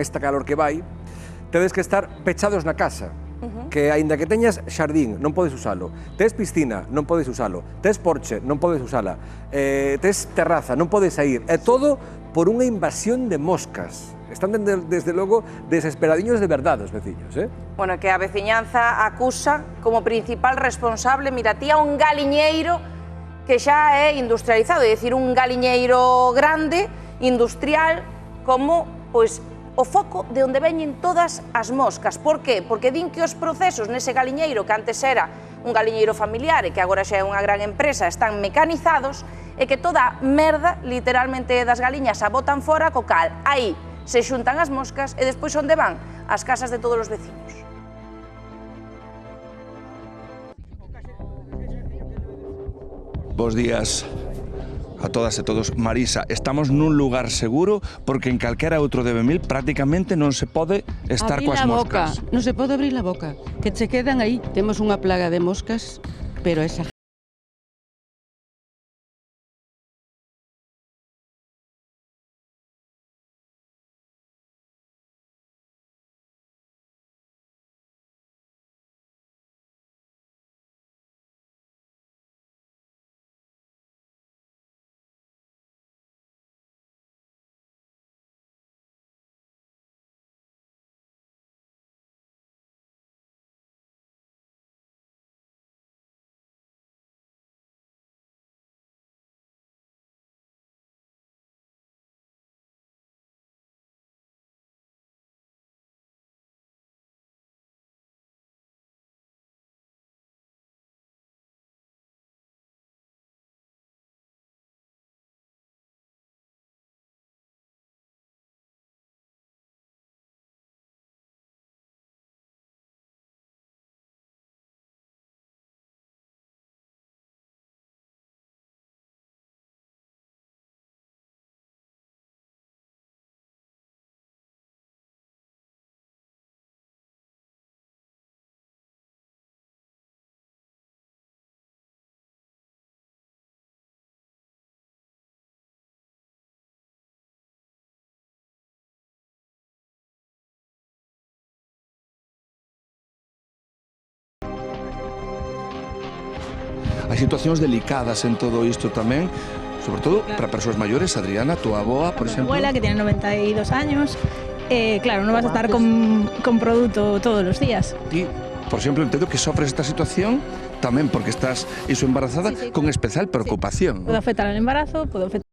esta calor que vai, tedes que estar pechados na casa, que aínda que teñas xardín, non podes usalo, tes piscina, non podes usalo, tes porche, non podes usala, tes terraza, non podes sair, é todo por unha invasión de moscas. Están, desde logo, desesperadiños de verdade os veciños, Bueno, que a veciñanza acusa como principal responsable, mira, tía un galiñeiro que xa é industrializado, é dicir, un galiñeiro grande, industrial, como, pois, o foco de onde veñen todas as moscas. Por qué? Porque din que os procesos nese galiñeiro, que antes era un galiñeiro familiar e que agora xa é unha gran empresa, están mecanizados, e que toda a merda, literalmente, das galiñas a botan fora, co cal aí se xuntan as moscas e despois onde van? As casas de todos os veciños. Bos días a todas e todos. Marisa, estamos nun lugar seguro porque en calquera outro de Bemil prácticamente non se pode estar coas moscas. Non se pode abrir a boca, que se quedan aí. Temos unha plaga de moscas, pero esa Hai situacións delicadas en todo isto tamén, sobre todo para persoas maiores. Adriana, tu aboa, por exemplo. Mi abuela, que tiene 92 años, claro, non vas a estar con produto todos os días. Ti, por exemplo, entendo que sofres esta situación tamén porque estás iso embarazada, Sí. con especial preocupación. Puede afectar al embarazo, puede afectar